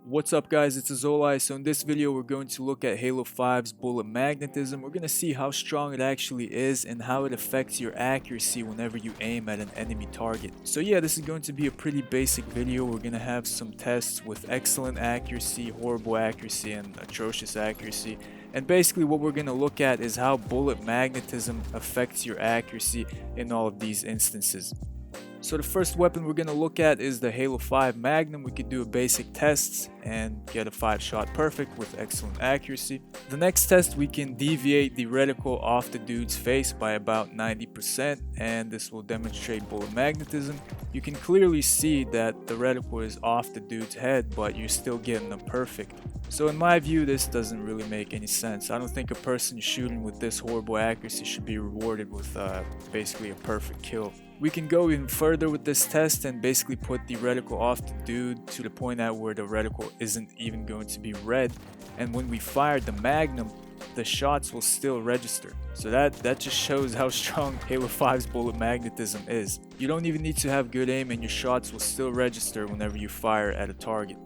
What's up guys, it's Aozolai. So in this video we're going to look at Halo 5's bullet magnetism. We're going to see how strong it actually is and how it affects your accuracy whenever you aim at an enemy target. So yeah, this is going to be a pretty basic video. We're going to have some tests with excellent accuracy, horrible accuracy, and atrocious accuracy. And basically what we're going to look at is how bullet magnetism affects your accuracy in all of these instances. So the first weapon we're going to look at is the Halo 5 Magnum. We could do a basic test and get a 5-shot perfect with excellent accuracy. The next test, we can deviate the reticle off the dude's face by about 90%, and this will demonstrate bullet magnetism. You can clearly see that the reticle is off the dude's head, but you're still getting a perfect. So in my view, this doesn't really make any sense. I don't think a person shooting with this horrible accuracy should be rewarded with basically a perfect kill. We can go even further with this test and basically put the reticle off the dude to the point at where the reticle isn't even going to be red, and when we fire the Magnum, the shots will still register. So that just shows how strong Halo 5's bullet magnetism is. You don't even need to have good aim and your shots will still register whenever you fire at a target.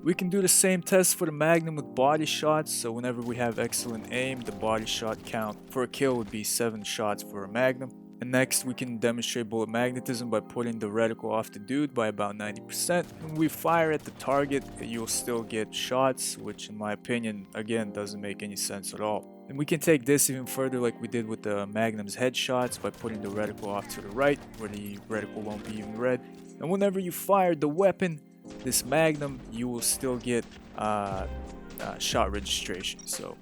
We can do the same test for the Magnum with body shots, so whenever we have excellent aim, the body shot count for a kill would be 7 shots for a Magnum. And next, we can demonstrate bullet magnetism by putting the reticle off the dude by about 90%. When we fire at the target, you'll still get shots, which in my opinion, again, doesn't make any sense at all. And we can take this even further like we did with the Magnum's headshots by putting the reticle off to the right, where the reticle won't be even red. And whenever you fire the weapon, this Magnum, you will still get shot registration. So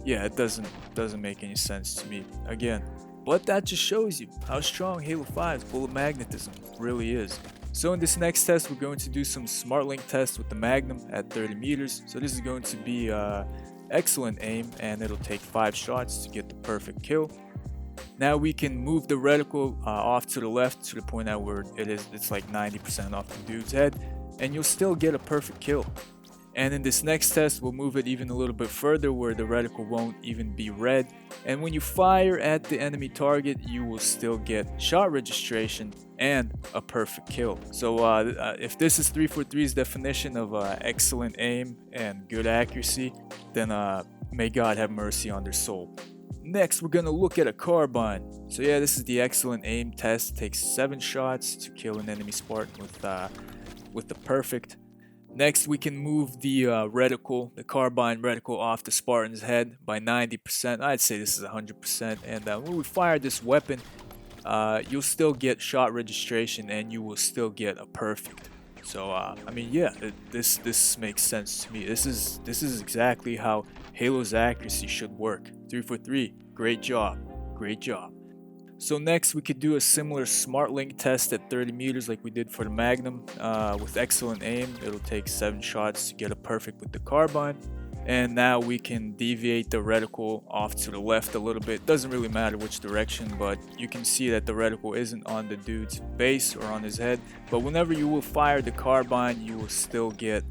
yeah, it doesn't make any sense to me again. But that just shows you how strong Halo 5's bullet magnetism really is. So in this next test, we're going to do some smart link tests with the Magnum at 30 meters. So this is going to be excellent aim, and it'll take 5 shots to get the perfect kill. Now we can move the reticle off to the left to the point at where it's like 90% off the dude's head, and you'll still get a perfect kill. And in this next test, we'll move it even a little bit further where the reticle won't even be red. And when you fire at the enemy target, you will still get shot registration and a perfect kill. So if this is 343's definition of excellent aim and good accuracy, then may God have mercy on their soul. Next, we're going to look at a carbine. So yeah, this is the excellent aim test. It takes 7 shots to kill an enemy Spartan with the perfect. Next, we can move the reticle, the carbine reticle, off the Spartan's head by 90%. I'd say this is 100%. And when we fire this weapon, you'll still get shot registration and you will still get a perfect. So I mean, yeah, this makes sense to me. This is exactly how Halo's accuracy should work. 343, great job, great job. So next, we could do a similar smart link test at 30 meters like we did for the Magnum. With excellent aim, it'll take 7 shots to get a perfect with the carbine. And now we can deviate the reticle off to the left a little bit. Doesn't really matter which direction, but you can see that the reticle isn't on the dude's face or on his head. But whenever you will fire the carbine, you will still get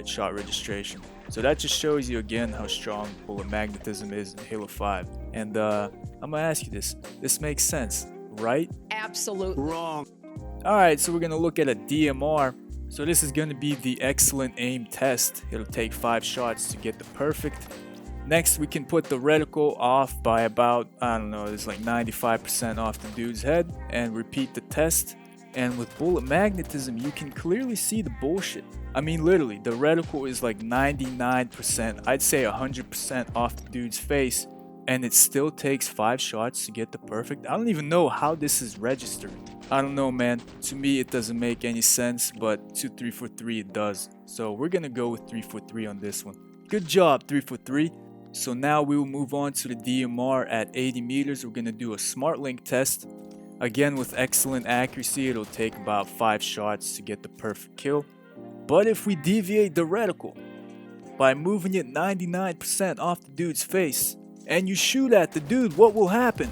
shot registration. So that just shows you again how strong bullet magnetism is in Halo 5. And I'm gonna ask you this. This makes sense, right? Absolutely Wrong. Alright, so we're gonna look at a DMR. So this is gonna be the excellent aim test. It'll take 5 shots to get the perfect. Next, we can put the reticle off by about, I don't know, it's like 95% off the dude's head, and repeat the test. And with bullet magnetism, you can clearly see the bullshit. I mean, literally, the reticle is like 99%, I'd say 100% off the dude's face, and it still takes 5 shots to get the perfect. I don't even know how this is registered. I don't know, man. To me, it doesn't make any sense, but to 343 it does. So we're gonna go with 343 on this one. Good job, 343. So now we will move on to the DMR at 80 meters. We're gonna do a smart link test. Again, with excellent accuracy, it'll take about 5 shots to get the perfect kill. But if we deviate the reticle by moving it 99% off the dude's face, and you shoot at the dude, what will happen?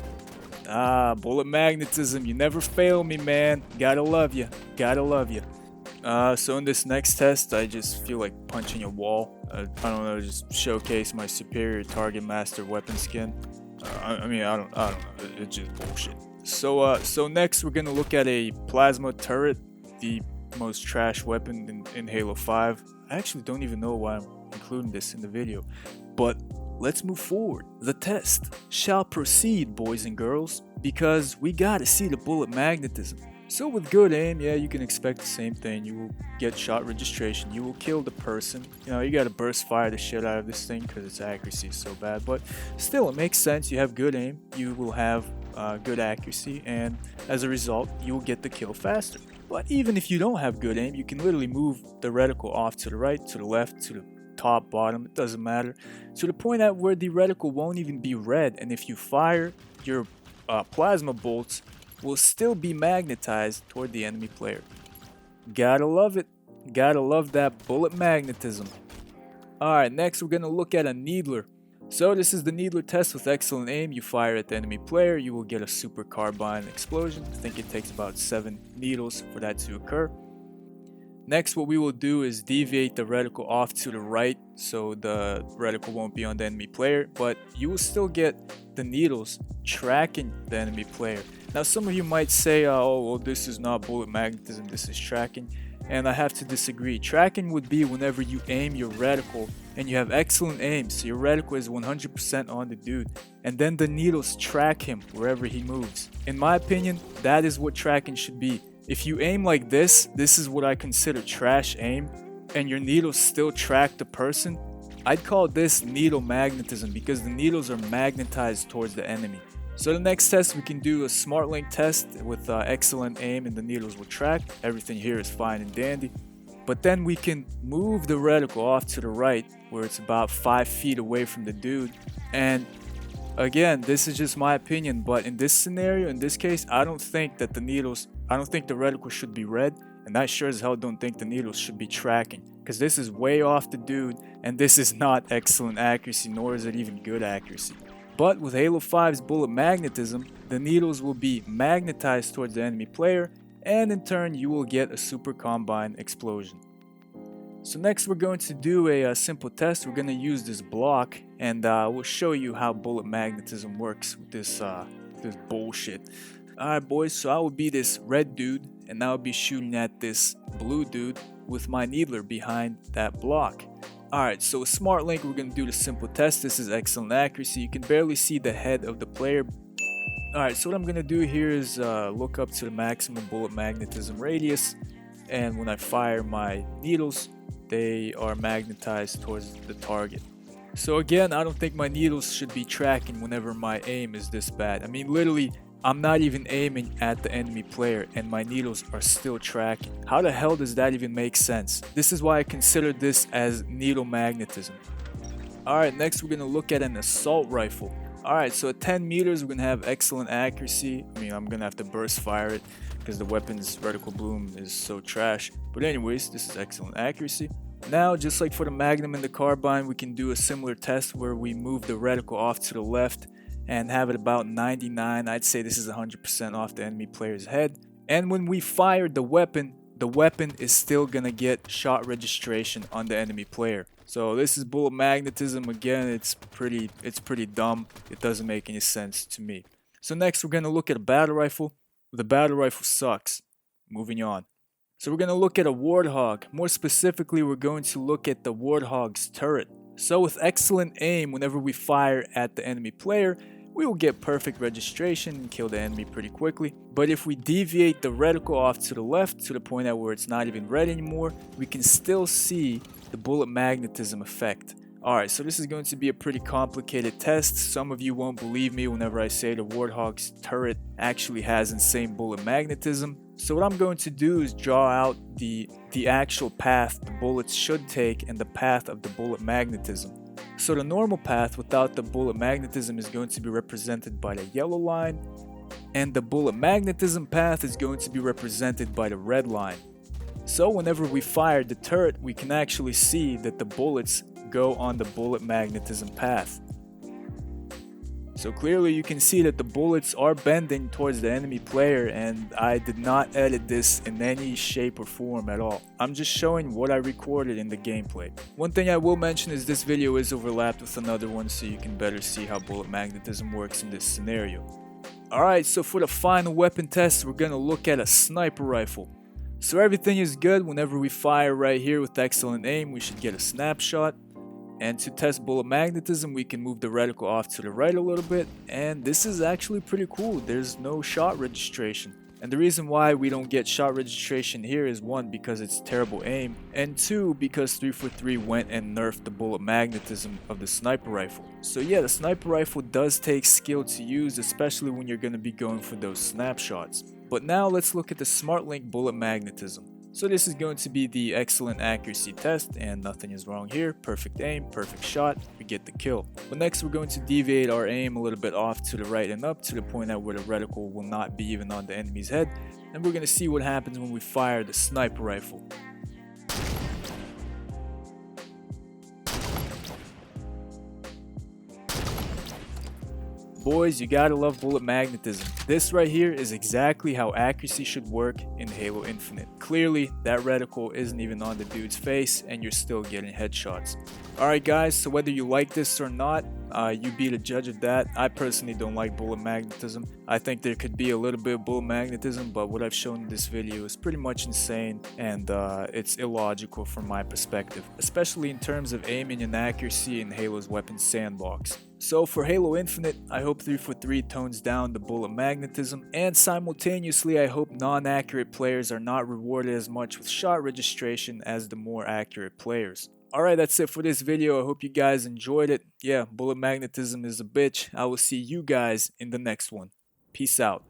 Bullet magnetism, you never fail me, man. Gotta love you, gotta love you. So in this next test, I just feel like punching a wall. I don't know, just showcase my superior target master weapon skin. I don't know, it's just bullshit. So next we're gonna look at a plasma turret, the most trash weapon in Halo 5. I actually don't even know why I'm including this in the video. But let's move forward. The test shall proceed, boys and girls, because we gotta see the bullet magnetism. So with good aim, yeah, you can expect the same thing. You will get shot registration. You will kill the person. You know, you gotta burst fire the shit out of this thing because its accuracy is so bad. But still, it makes sense. You have good aim. You will have good accuracy. And as a result, you will get the kill faster. But even if you don't have good aim, you can literally move the reticle off to the right, to the left, to the top, bottom, it doesn't matter, to the point at where the reticle won't even be red, and if you fire, your plasma bolts will still be magnetized toward the enemy player. Gotta love it. Gotta love that bullet magnetism. Alright, next we're gonna look at a needler. So this is the needler test with excellent aim. You fire at the enemy player, you will get a super carbine explosion. I think it takes about 7 needles for that to occur. Next, what we will do is deviate the reticle off to the right so the reticle won't be on the enemy player, but you will still get the needles tracking the enemy player. Now, some of you might say, oh, well, this is not bullet magnetism, this is tracking. And I have to disagree. Tracking would be whenever you aim your reticle and you have excellent aim, so your reticle is 100% on the dude, and then the needles track him wherever he moves. In my opinion, that is what tracking should be. If you aim like this is what I consider trash aim, and your needles still track the person, I'd call this needle magnetism because the needles are magnetized towards the enemy. So the next test, we can do a smart link test with excellent aim and the needles will track. Everything here is fine and dandy. But then we can move the reticle off to the right where it's about 5 feet away from the dude. And again, this is just my opinion, but in this scenario, in this case, I don't think the reticle should be red, and I sure as hell don't think the needles should be tracking, because this is way off the dude, and this is not excellent accuracy, nor is it even good accuracy. But with Halo 5's bullet magnetism, the needles will be magnetized towards the enemy player, and in turn you will get a super combine explosion. So next we're going to do a simple test. We're going to use this block, and we'll show you how bullet magnetism works with this bullshit. Alright boys, so I will be this red dude, and I will be shooting at this blue dude with my needler behind that block. Alright, so with smart link we're going to do the simple test. This is excellent accuracy. You can barely see the head of the player. Alright, so what I'm going to do here is look up to the maximum bullet magnetism radius, and when I fire my needles, they are magnetized towards the target. So again, I don't think my needles should be tracking whenever my aim is this bad. I mean, literally, I'm not even aiming at the enemy player and my needles are still tracking. How the hell does that even make sense? This is why I consider this as needle magnetism. Alright, next we're going to look at an assault rifle. Alright, so at 10 meters we're going to have excellent accuracy. I mean, I'm going to have to burst fire it because the weapon's reticle bloom is so trash. But anyways, this is excellent accuracy. Now, just like for the Magnum and the carbine, we can do a similar test where we move the reticle off to the left and have it about 99. I'd say this is 100% off the enemy player's head. And when we fire the weapon is still gonna get shot registration on the enemy player. So this is bullet magnetism. Again, it's pretty dumb. It doesn't make any sense to me. So next we're gonna look at a battle rifle. The battle rifle sucks. Moving on. So we're gonna look at a Warthog. More specifically, we're going to look at the Warthog's turret. So with excellent aim, whenever we fire at the enemy player, we will get perfect registration and kill the enemy pretty quickly. But if we deviate the reticle off to the left to the point at where it's not even red anymore, we can still see the bullet magnetism effect. Alright, so this is going to be a pretty complicated test. Some of you won't believe me whenever I say the Warthog's turret actually has insane bullet magnetism. So what I'm going to do is draw out the actual path the bullets should take and the path of the bullet magnetism. So the normal path without the bullet magnetism is going to be represented by the yellow line, and the bullet magnetism path is going to be represented by the red line. So whenever we fire the turret, we can actually see that the bullets go on the bullet magnetism path. So clearly you can see that the bullets are bending towards the enemy player, and I did not edit this in any shape or form at all. I'm just showing what I recorded in the gameplay. One thing I will mention is this video is overlapped with another one, so you can better see how bullet magnetism works in this scenario. Alright, so for the final weapon test, we're gonna look at a sniper rifle. So everything is good. Whenever we fire right here with excellent aim, we should get a snapshot. And to test bullet magnetism, we can move the reticle off to the right a little bit, and this is actually pretty cool. There's no shot registration. And the reason why we don't get shot registration here is 1, because it's terrible aim, and 2, because 343 went and nerfed the bullet magnetism of the sniper rifle. So yeah, the sniper rifle does take skill to use, especially when you're going to be going for those snapshots. But now let's look at the SmartLink bullet magnetism. So this is going to be the excellent accuracy test, and nothing is wrong here. Perfect aim, perfect shot, we get the kill. But next we're going to deviate our aim a little bit off to the right and up to the point at where the reticle will not be even on the enemy's head, and we're going to see what happens when we fire the sniper rifle. Boys, you gotta love bullet magnetism. This right here is exactly how accuracy should work in Halo Infinite. Clearly, that reticle isn't even on the dude's face and you're still getting headshots. Alright guys, so whether you like this or not, you be the judge of that. I personally don't like bullet magnetism. I think there could be a little bit of bullet magnetism, but what I've shown in this video is pretty much insane, and it's illogical from my perspective, especially in terms of aiming and accuracy in Halo's weapons sandbox. So for Halo Infinite, I hope 343 tones down the bullet magnetism, and simultaneously I hope non-accurate players are not rewarded as much with shot registration as the more accurate players. Alright, that's it for this video. I hope you guys enjoyed it. Yeah, bullet magnetism is a bitch. I will see you guys in the next one. Peace out.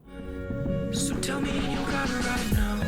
So tell me you got it right now.